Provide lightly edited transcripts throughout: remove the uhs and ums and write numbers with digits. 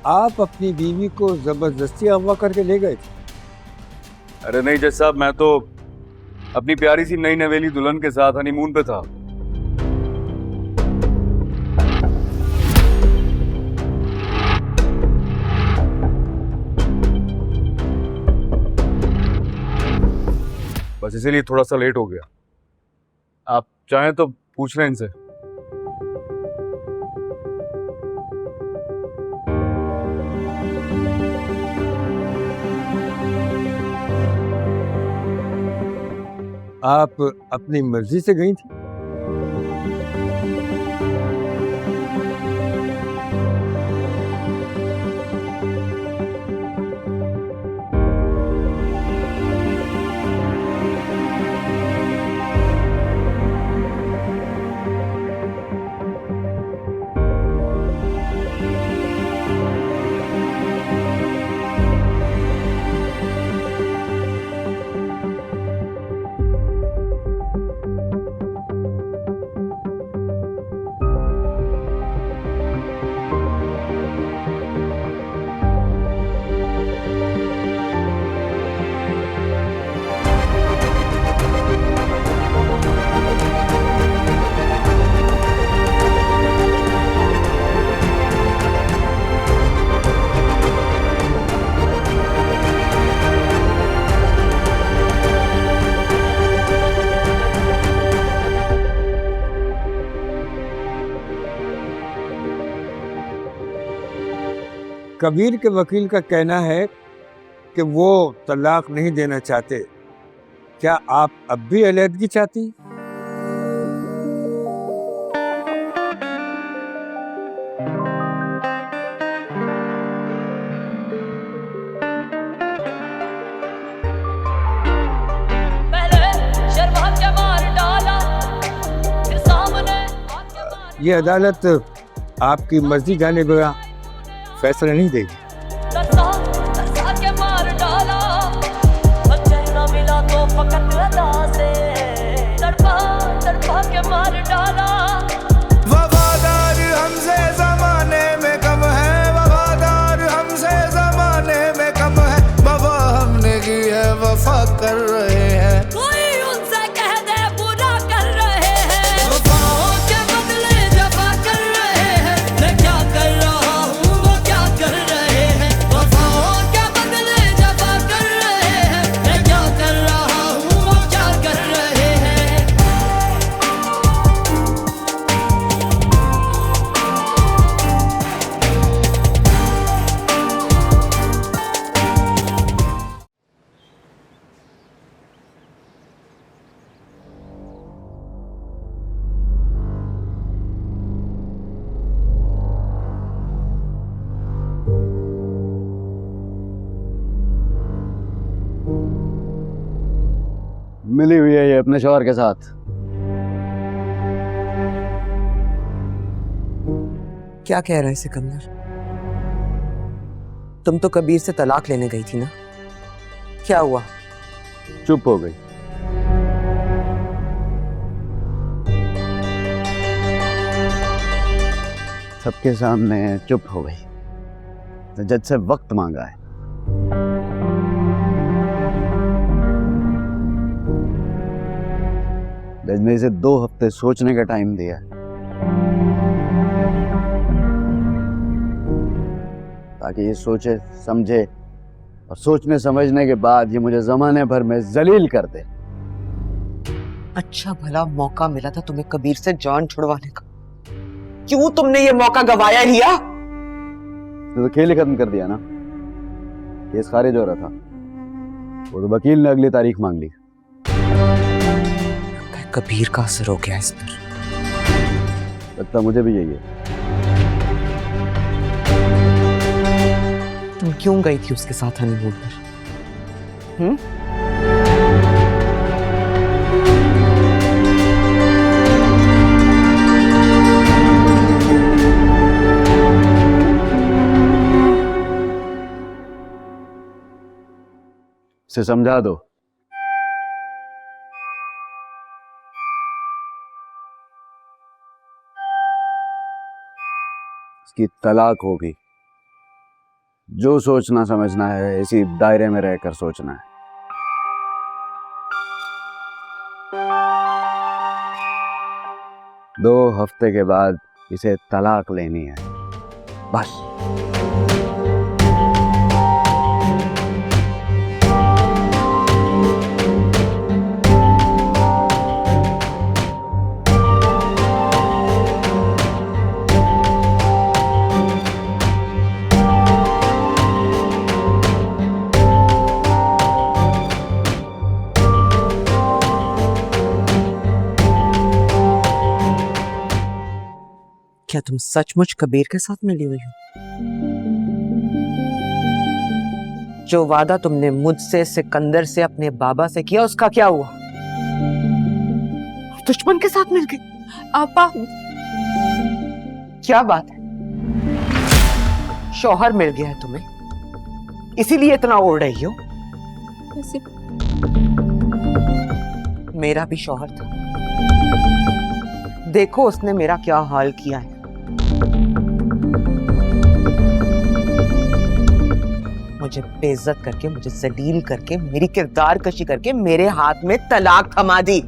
आप अपनी बीवी को जबरदस्ती अगवा करके ले गए थे? अरे नहीं जज साहब, मैं तो अपनी प्यारी सी नई नवेली दुल्हन के साथ हनीमून पे था। बस इसीलिए थोड़ा सा लेट हो गया। आप चाहें तो पूछ लें इनसे। आप अपनी मर्जी से गई थी? कबीर के वकील का कहना है कि वो तलाक नहीं देना चाहते। क्या आप अब भी अलहदगी चाहती? ये अदालत आपकी मर्जी जाने बगैर फैसला नहीं देगी। वफादार हमसे जमाने में कम है, वफादार हमसे जमाने में कम है। वफा हमने की है, वफा कर रहे हैं। कोई उनसे कह दे बुरा कर रहे हैं। वफाओं के बदले जफा कर रहे हैं। मैं क्या कर रहा हूँ वो क्या कर रहे हैं। वफाओं के बदले जफा कर रहे हैं। मैं क्या कर रहा हूँ वो क्या कर रहे हैं। मिली हुई है ये अपने शौहर के साथ। क्या कह रहे हैं सिकंदर? तुम तो कबीर से तलाक लेने गई थी ना, क्या हुआ? चुप हो गई। सबके सामने चुप हो गई। तो जज से वक्त मांगा है। जज ने इसे 2 हफ्ते सोचने का टाइम दिया है, ताकि ये सोचे समझे और सोचने समझने के बाद ये मुझे जमाने भर में जलील कर दे। अच्छा भला मौका मिला था तुम्हें कबीर से जान छुड़वाने का, क्यों तुमने ये मौका गवाया लिया? तो खेल ही खत्म कर दिया ना। केस खारिज हो रहा था, वो तो वकील ने अगली तारीख मांग ली। कबीर का असर हो गया इस पर। लगता मुझे भी यही है। तुम क्यों गई थी उसके साथ हनीमून पर? से समझा दो। इसकी तलाक होगी। जो सोचना समझना है इसी दायरे में रहकर सोचना है। 2 हफ्ते के बाद इसे तलाक लेनी है, बस। क्या तुम सचमुच कबीर के साथ मिली हुई हो? जो वादा तुमने मुझसे, सिकंदर से, अपने बाबा से किया, उसका क्या हुआ? दुश्मन के साथ मिल गई? आपा, क्या बात है? शौहर मिल गया है तुम्हें, इसीलिए इतना ओढ़ रही हो? ऐसे मेरा भी शौहर था, देखो उसने मेरा क्या हाल किया है। मुझे बेइज्जत करके, मुझे जलील करके, मेरी किरदार कशी करके मेरे हाथ में तलाक थमा दी।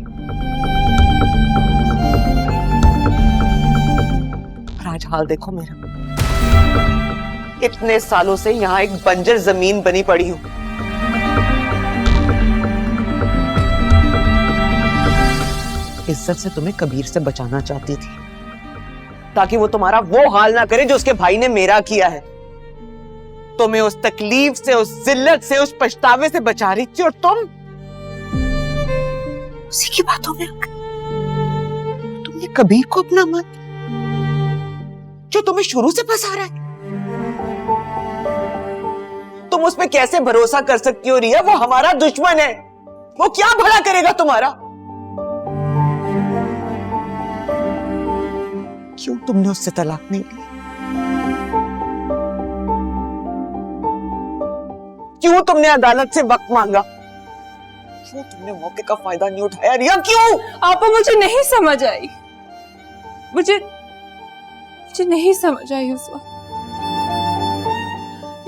और आज हाल देखो मेरा। इतने सालों से यहां एक बंजर जमीन बनी पड़ी हूं। इज्जत से तुम्हें कबीर से बचाना चाहती थी, ताकि वो तुम्हारा वो हाल ना करे जो उसके भाई ने मेरा किया है। तुम्हें उस तकलीफ से, उस जिल्लत से, उस पछतावे से बचा रही थी, और तुम उसी की बातों में तुमने कबीर को अपना मान, जो तुम्हें शुरू से फंसा रहा है। तुम उस पे कैसे भरोसा कर सकती हो रिया? वो हमारा दुश्मन है, वो क्या भला करेगा तुम्हारा? क्यों तुमने उससे तलाक नहीं ली? क्यों तुमने अदालत से वक्त मांगा? क्यों तुमने मौके का फायदा नहीं उठाया रिया? क्यों? आपा, मुझे नहीं समझ आई, मुझे नहीं समझ आई उस वक्त।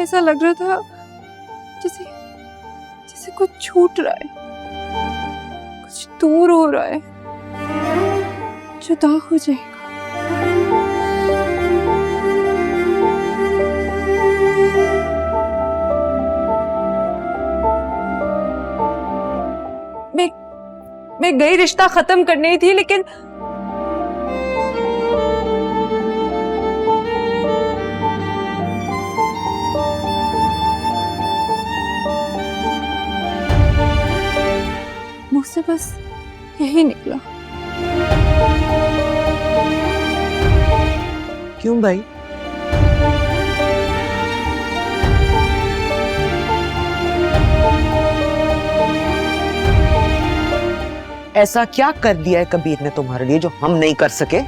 ऐसा लग रहा था जैसे कुछ छूट रहा है, कुछ दूर हो रहा है, जुदा हो जाएगा। मैं गई रिश्ता खत्म करनी थी, लेकिन मुझसे बस यही निकला। क्यों भाई? ऐसा क्या कर दिया है कबीर ने तुम्हारे लिए जो हम नहीं कर सके?